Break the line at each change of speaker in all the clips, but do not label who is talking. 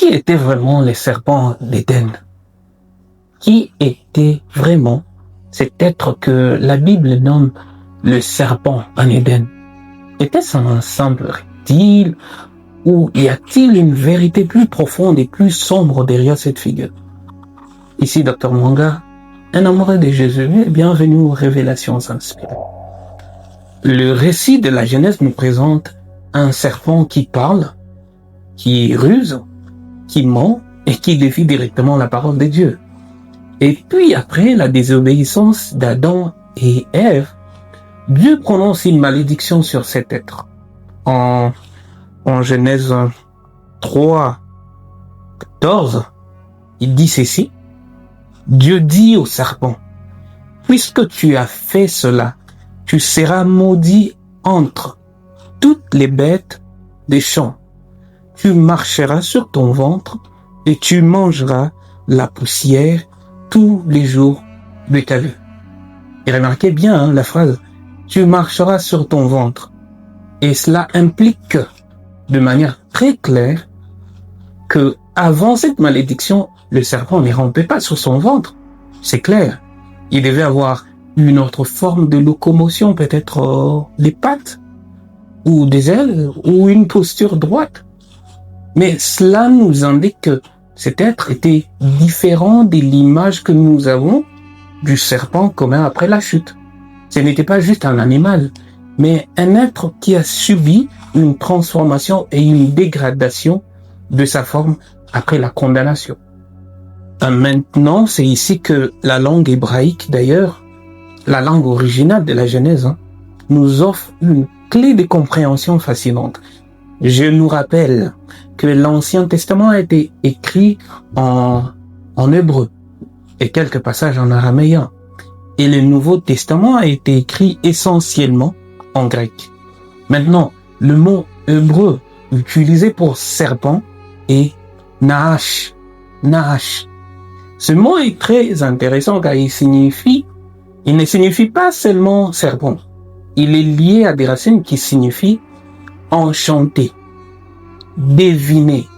Qui étaient vraiment les serpents d'Éden? Qui était vraiment cet être que la Bible nomme le serpent en Éden? Était-ce un simple reptile ou y a-t-il une vérité plus profonde et plus sombre derrière cette figure? Ici, Dr Mwanga, un amoureux de Jésus, et bienvenue aux Révélations inspirées. Le récit de la Genèse nous présente un serpent qui parle, qui ruse, qui ment et qui défie directement la parole de Dieu. Et puis après la désobéissance d'Adam et Ève, Dieu prononce une malédiction sur cet être. En Genèse 3, 14, il dit ceci. Dieu dit au serpent, « Puisque tu as fait cela, tu seras maudit entre toutes les bêtes des champs. Tu marcheras sur ton ventre et tu mangeras la poussière tous les jours de ta vie. » Et remarquez bien la phrase, « Tu marcheras sur ton ventre ». Et cela implique de manière très claire que avant cette malédiction, le serpent ne rampait pas sur son ventre. C'est clair. Il devait avoir une autre forme de locomotion, peut-être les pattes, ou des ailes, ou une posture droite. Mais cela nous indique que cet être était différent de l'image que nous avons du serpent commun après la chute. Ce n'était pas juste un animal, mais un être qui a subi une transformation et une dégradation de sa forme après la condamnation. Maintenant, c'est ici que la langue hébraïque, d'ailleurs, la langue originale de la Genèse, nous offre une clé de compréhension fascinante. Je nous rappelle que l'Ancien Testament a été écrit en hébreu et quelques passages en araméen. Et le Nouveau Testament a été écrit essentiellement en grec. Maintenant, le mot hébreu utilisé pour serpent est nahash. Nahash. Ce mot est très intéressant car il ne signifie pas seulement serpent. Il est lié à des racines qui signifient enchanter, deviner,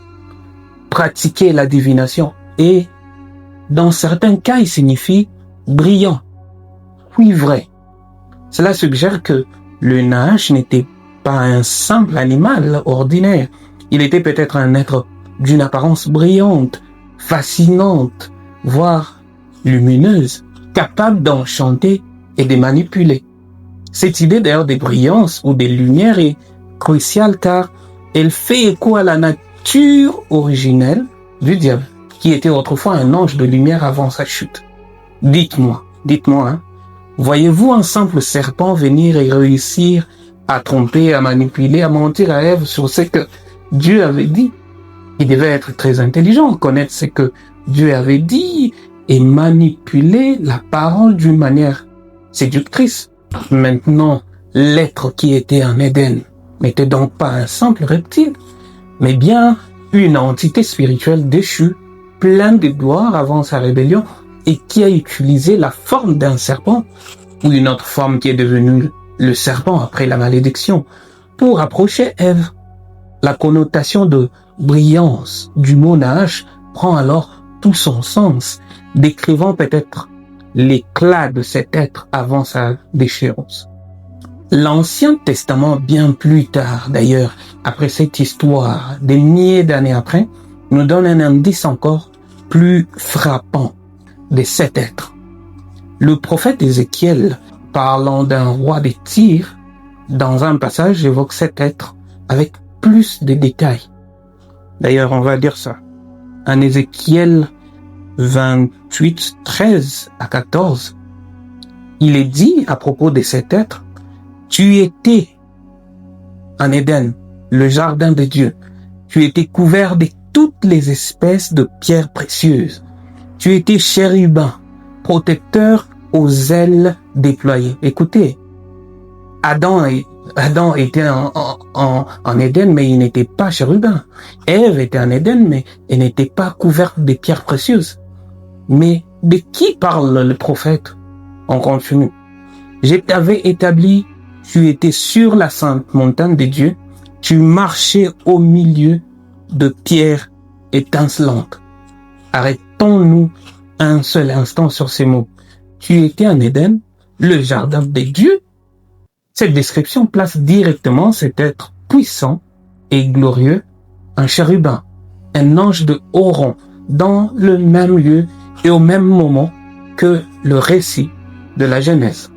pratiquer la divination et dans certains cas il signifie brillant, cuivré. Cela suggère que le Nahash n'était pas un simple animal ordinaire. Il était peut-être un être d'une apparence brillante, fascinante, voire lumineuse, capable d'enchanter et de manipuler. Cette idée d'ailleurs de brillance ou de lumière est cruciale car elle fait écho à la nature originelle du diable, qui était autrefois un ange de lumière avant sa chute. Dites-moi, voyez-vous un simple serpent venir et réussir à tromper, à manipuler, à mentir à Ève sur ce que Dieu avait dit? Il devait être très intelligent, connaître ce que Dieu avait dit et manipuler la parole d'une manière séductrice. Maintenant, l'être qui était en Éden n'était donc pas un simple reptile, mais bien une entité spirituelle déchue, pleine de gloire avant sa rébellion et qui a utilisé la forme d'un serpent ou une autre forme qui est devenue le serpent après la malédiction pour approcher Ève. La connotation de brillance du mot Nahash prend alors tout son sens, décrivant peut-être l'éclat de cet être avant sa déchéance. L'Ancien Testament, bien plus tard d'ailleurs, après cette histoire, des milliers d'années après, nous donne un indice encore plus frappant de cet être. Le prophète Ézéchiel, parlant d'un roi de Tyr, dans un passage évoque cet être avec plus de détails. D'ailleurs, on va dire ça. En Ézéchiel 28, 13 à 14, il est dit à propos de cet être, « Tu étais en Éden, le jardin de Dieu. Tu étais couvert de toutes les espèces de pierres précieuses. Tu étais chérubin, protecteur aux ailes déployées. » Écoutez, Adam était en Éden, mais il n'était pas chérubin. Ève était en Éden, mais elle n'était pas couverte de pierres précieuses. Mais de qui parle le prophète? On continue. Je t'avais établi, tu étais sur la sainte montagne de Dieu, tu marchais au milieu de pierres étincelante. Arrêtons-nous un seul instant sur ces mots. Tu étais en Éden, le jardin des dieux. Cette description place directement cet être puissant et glorieux, un chérubin, un ange de haut rang, dans le même lieu et au même moment que le récit de la Genèse.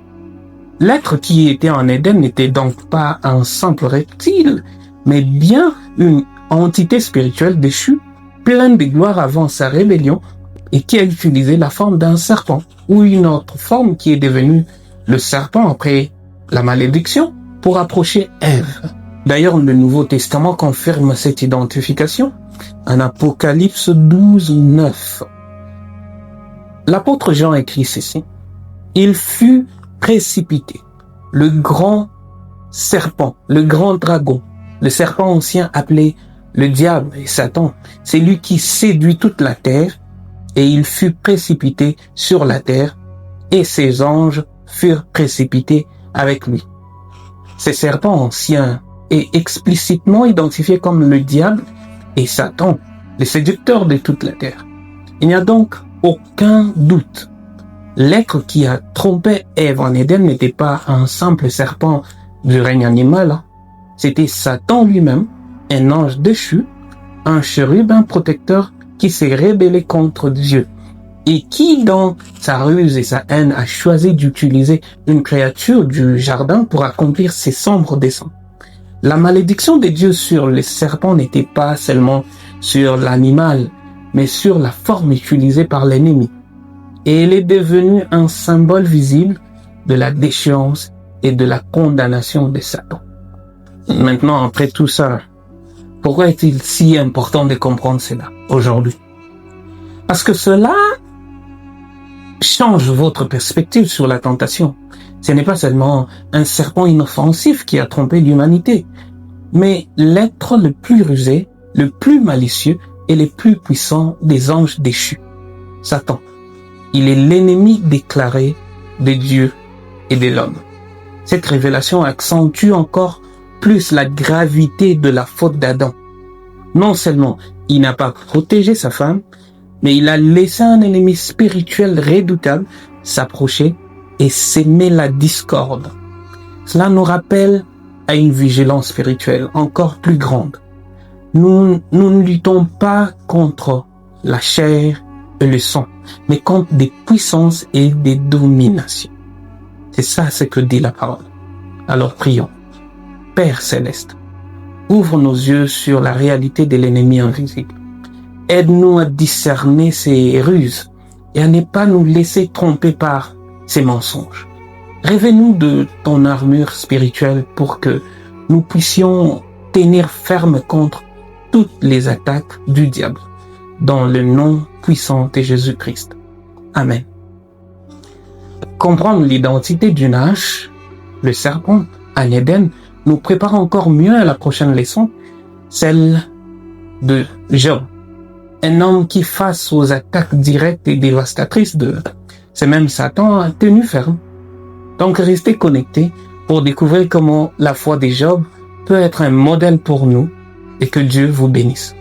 L'être qui était en Éden n'était donc pas un simple reptile, mais bien une entité spirituelle déchue, pleine de gloire avant sa rébellion, et qui a utilisé la forme d'un serpent, ou une autre forme qui est devenue le serpent après la malédiction, pour approcher Ève. D'ailleurs, le Nouveau Testament confirme cette identification en Apocalypse 12, 9. L'apôtre Jean écrit ceci. Il fut précipité, le grand serpent, le grand dragon, le serpent ancien appelé le diable et Satan, c'est lui qui séduit toute la terre, et il fut précipité sur la terre, et ses anges furent précipités avec lui. Ces serpents anciens est explicitement identifié comme le diable et Satan, le séducteur de toute la terre. Il n'y a donc aucun doute. L'être qui a trompé Ève en Éden n'était pas un simple serpent du règne animal. C'était Satan lui-même, un ange déchu, un chérubin protecteur qui s'est rébellé contre Dieu et qui, dans sa ruse et sa haine, a choisi d'utiliser une créature du jardin pour accomplir ses sombres desseins. La malédiction de Dieu sur les serpents n'était pas seulement sur l'animal, mais sur la forme utilisée par l'ennemi. Et elle est devenue un symbole visible de la déchéance et de la condamnation de Satan. Maintenant, après tout ça, pourquoi est-il si important de comprendre cela aujourd'hui? Parce que cela change votre perspective sur la tentation. Ce n'est pas seulement un serpent inoffensif qui a trompé l'humanité, mais l'être le plus rusé, le plus malicieux et le plus puissant des anges déchus, Satan. Il est l'ennemi déclaré de Dieu et de l'homme. Cette révélation accentue encore plus la gravité de la faute d'Adam. Non seulement il n'a pas protégé sa femme, mais il a laissé un ennemi spirituel redoutable s'approcher et s'aimer la discorde. Cela nous rappelle à une vigilance spirituelle encore plus grande. Nous ne luttons pas contre la chair et le sang, mais contre des puissances et des dominations. C'est ça ce que dit la parole. Alors prions. Père céleste, ouvre nos yeux sur la réalité de l'ennemi invisible. Aide-nous à discerner ses ruses et à ne pas nous laisser tromper par ses mensonges. Révèle-nous de ton armure spirituelle pour que nous puissions tenir ferme contre toutes les attaques du diable. Dans le nom puissant de Jésus-Christ. Amen. Comprendre l'identité d'une hache, le serpent, en Éden, nous prépare encore mieux à la prochaine leçon, celle de Job. Un homme qui, face aux attaques directes et dévastatrices de ce même Satan, a tenu ferme. Donc restez connectés pour découvrir comment la foi de Job peut être un modèle pour nous et que Dieu vous bénisse.